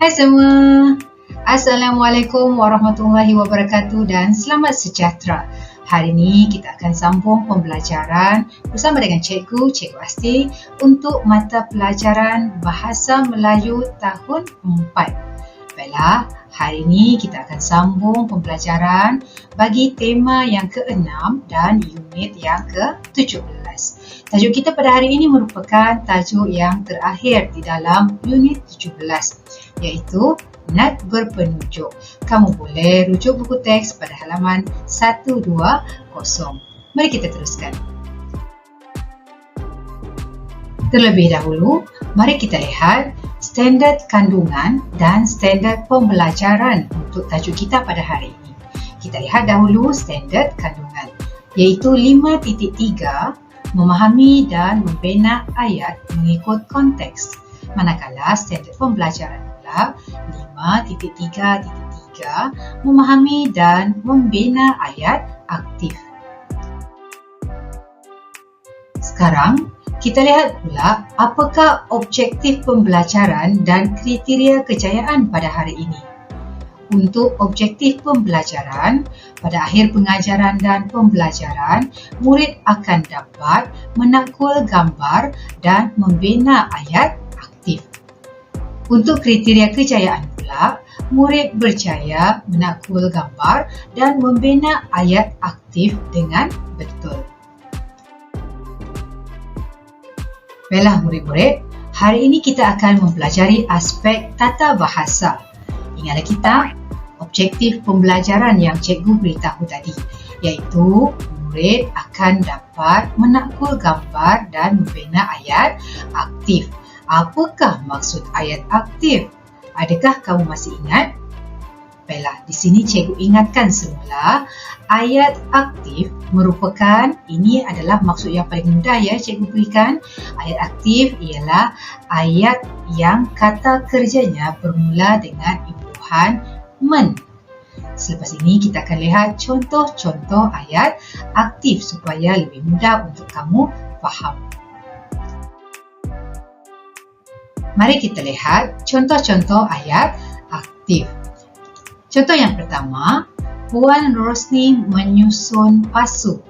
Hai semua. Assalamualaikum warahmatullahi wabarakatuh dan selamat sejahtera. Hari ini kita akan sambung pembelajaran bersama dengan Cikgu Asti untuk mata pelajaran Bahasa Melayu tahun 4. Baiklah, hari ini kita akan sambung pembelajaran bagi tema yang ke-6 dan unit yang ke-17. Tajuk kita pada hari ini merupakan tajuk yang terakhir di dalam unit 17, iaitu Nat berpenunjuk. Kamu boleh rujuk buku teks pada halaman 120. Mari kita teruskan. Terlebih dahulu, mari kita lihat standard kandungan dan standard pembelajaran untuk tajuk kita pada hari ini. Kita lihat dahulu standard kandungan, iaitu 5.3, memahami dan membina ayat mengikut konteks. Manakala standard pembelajaran pula 5.3.3, memahami dan membina ayat aktif. Sekarang, kita lihat pula apakah objektif pembelajaran dan kriteria kejayaan pada hari ini. Untuk objektif pembelajaran, pada akhir pengajaran dan pembelajaran, murid akan dapat menakul gambar dan membina ayat aktif. Untuk kriteria kejayaan pula, murid berjaya menakul gambar dan membina ayat aktif dengan betul. Baiklah murid-murid, hari ini kita akan mempelajari aspek tata bahasa. Ingatlah kita objektif pembelajaran yang cikgu beritahu tadi, iaitu murid akan dapat menakul gambar dan membina ayat aktif. Apakah maksud ayat aktif? Adakah kamu masih ingat? Baiklah, di sini cikgu ingatkan semula, ayat aktif merupakan, ini adalah maksud yang paling mudah ya cikgu berikan. Ayat aktif ialah ayat yang kata kerjanya bermula dengan imbuhan men. Selepas ini kita akan lihat contoh-contoh ayat aktif supaya lebih mudah untuk kamu faham. Mari kita lihat contoh-contoh ayat aktif. Contoh yang pertama, Puan Rosni menyusun pasu.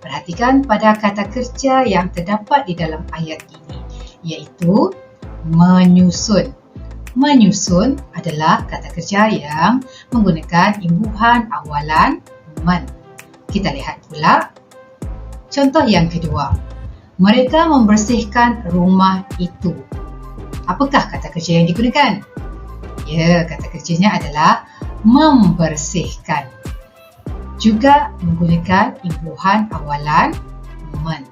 Perhatikan pada kata kerja yang terdapat di dalam ayat ini, iaitu menyusun. Menyusun adalah kata kerja yang menggunakan imbuhan awalan men. Kita lihat pula contoh yang kedua. Mereka membersihkan rumah itu. Apakah kata kerja yang digunakan? Ya, kata kerjanya adalah membersihkan. Juga menggunakan imbuhan awalan men.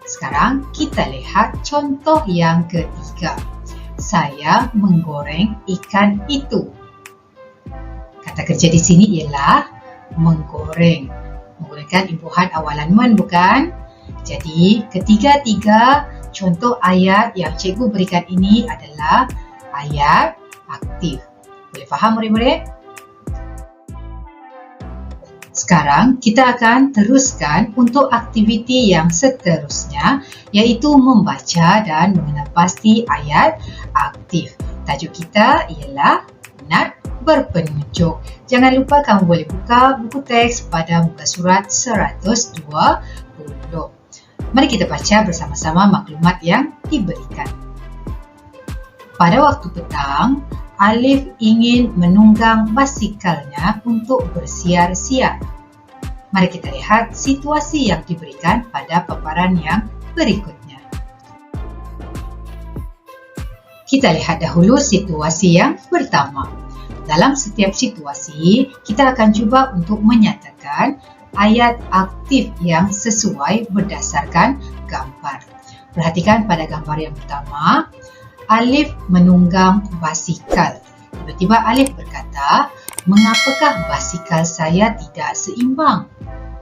Sekarang kita lihat contoh yang ketiga. Saya menggoreng ikan itu. Kata kerja di sini ialah menggoreng. Menggunakan imbuhan awalan men, bukan? Jadi, ketiga-tiga contoh ayat yang cikgu berikan ini adalah ayat aktif. Boleh faham murid-murid? Sekarang kita akan teruskan untuk aktiviti yang seterusnya, iaitu membaca dan mengenal pasti ayat aktif. Tajuk kita ialah Nat berpenunjuk. Jangan lupa kamu boleh buka buku teks pada muka surat 120. Mari kita baca bersama-sama maklumat yang diberikan. Pada waktu petang, Alif ingin menunggang basikalnya untuk bersiar-siar. Mari kita lihat situasi yang diberikan pada paparan yang berikutnya. Kita lihat dahulu situasi yang pertama. Dalam setiap situasi, kita akan cuba untuk menyatakan ayat aktif yang sesuai berdasarkan gambar. Perhatikan pada gambar yang pertama. Alif menunggang basikal. Tiba-tiba Alif berkata, mengapakah basikal saya tidak seimbang?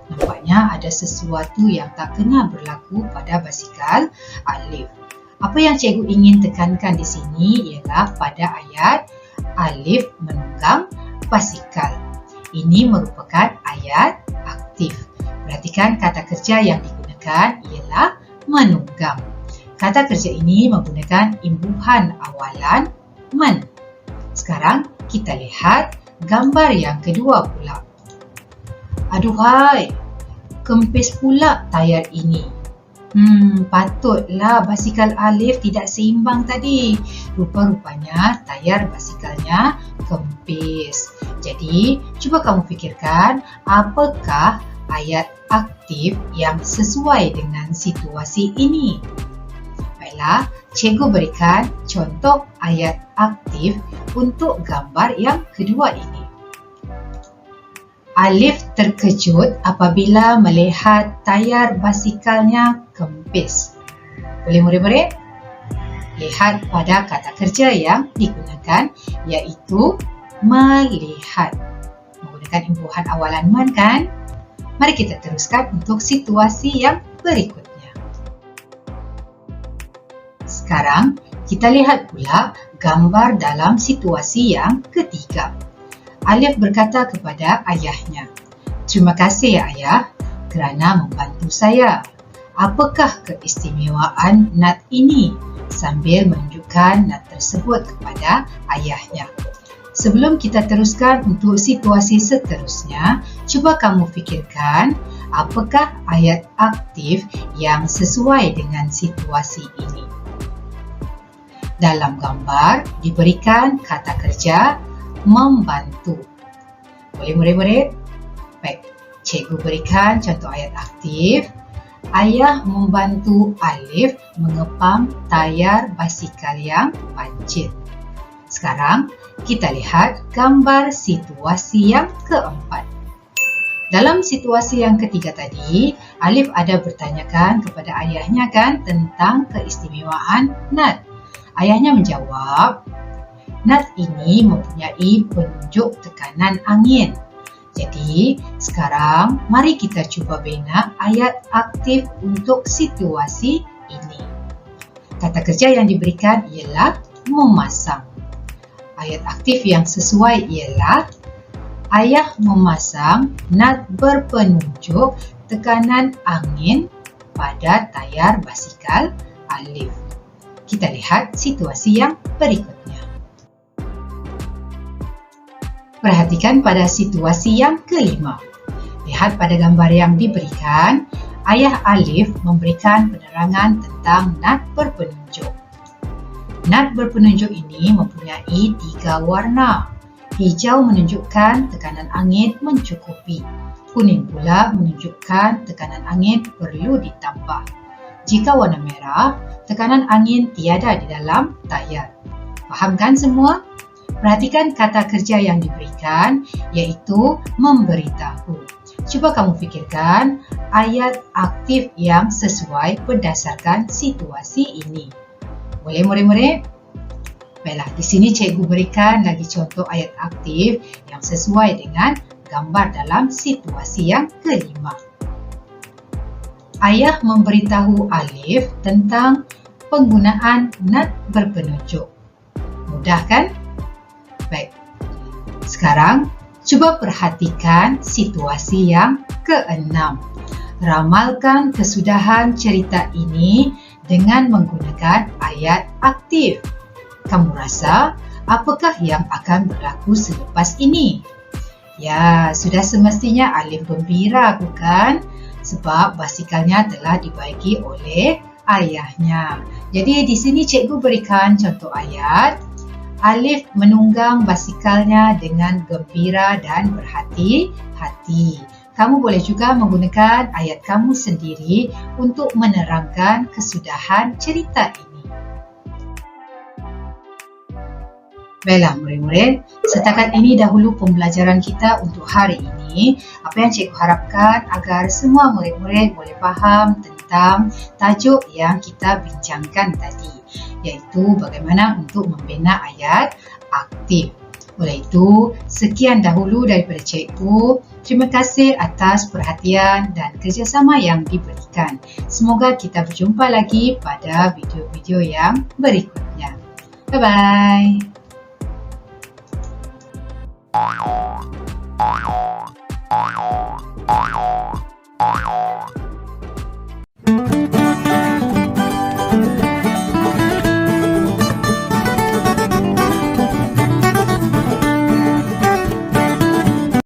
Nampaknya ada sesuatu yang tak kena berlaku pada basikal Alif. Apa yang cikgu ingin tekankan di sini ialah pada ayat Alif menunggang basikal. Ini merupakan ayat aktif. Perhatikan kata kerja yang digunakan ialah menunggang. Kata kerja ini menggunakan imbuhan awalan men. Sekarang kita lihat gambar yang kedua pula. Aduhai, kempis pula tayar ini. Patutlah basikal Alif tidak seimbang tadi. Rupa-rupanya tayar basikalnya kempis. Jadi, cuba kamu fikirkan apakah ayat aktif yang sesuai dengan situasi ini. Baiklah, cikgu berikan contoh ayat aktif untuk gambar yang kedua ini. Alif terkejut apabila melihat tayar basikalnya kempis. Boleh murid-murid? Lihat pada kata kerja yang digunakan, iaitu melihat. Menggunakan imbuhan awalan man kan? Mari kita teruskan untuk situasi yang berikutnya. Sekarang kita lihat pula gambar dalam situasi yang ketiga. Alif berkata kepada ayahnya, "Terima kasih ya ayah kerana membantu saya. Apakah keistimewaan nat ini?" Sambil menunjukkan nat tersebut kepada ayahnya. Sebelum kita teruskan untuk situasi seterusnya, cuba kamu fikirkan apakah ayat aktif yang sesuai dengan situasi ini. Dalam gambar diberikan kata kerja membantu. Boleh murid-murid? Baik, cikgu berikan contoh ayat aktif. Ayah membantu Alif mengepam tayar basikal yang pancit. Sekarang kita lihat gambar situasi yang keempat. Dalam situasi yang ketiga tadi, Alif ada bertanyakan kepada ayahnya kan tentang keistimewaan nat. Ayahnya menjawab, "Nat ini mempunyai penunjuk tekanan angin." Jadi, sekarang mari kita cuba bina ayat aktif untuk situasi ini. Kata kerja yang diberikan ialah memasang. Ayat aktif yang sesuai ialah ayah memasang nat berpenunjuk tekanan angin pada tayar basikal Alif. Kita lihat situasi yang berikutnya. Perhatikan pada situasi yang kelima. Lihat pada gambar yang diberikan, ayah Alif memberikan penerangan tentang nat berpenunjuk. Nat berpenunjuk ini mempunyai 3 warna. Hijau menunjukkan tekanan angin mencukupi. Kuning pula menunjukkan tekanan angin perlu ditambah. Jika warna merah, tekanan angin tiada di dalam tayar. Faham kan semua? Perhatikan kata kerja yang diberikan, iaitu memberitahu. Cuba kamu fikirkan ayat aktif yang sesuai berdasarkan situasi ini. Boleh murid-murid? Baiklah, di sini cikgu berikan lagi contoh ayat aktif yang sesuai dengan gambar dalam situasi yang kelima. Ayah memberitahu Alif tentang penggunaan nat berpenunjuk. Mudah kan? Baik. Sekarang, cuba perhatikan situasi yang keenam. Ramalkan kesudahan cerita ini dengan menggunakan ayat aktif. Kamu rasa apakah yang akan berlaku selepas ini? Ya, sudah semestinya Alif gembira, bukan? Sebab basikalnya telah dibaiki oleh ayahnya. Jadi di sini cikgu berikan contoh ayat. Alif menunggang basikalnya dengan gembira dan berhati-hati. Kamu boleh juga menggunakan ayat kamu sendiri untuk menerangkan kesudahan cerita ini. Baiklah murid-murid, setakat ini dahulu pembelajaran kita untuk hari ini. Apa yang cikgu harapkan agar semua murid-murid boleh faham tentang tajuk yang kita bincangkan tadi, iaitu bagaimana untuk membina ayat aktif. Oleh itu, sekian dahulu daripada cikgu. Terima kasih atas perhatian dan kerjasama yang diberikan. Semoga kita berjumpa lagi pada video-video yang berikutnya. Bye-bye.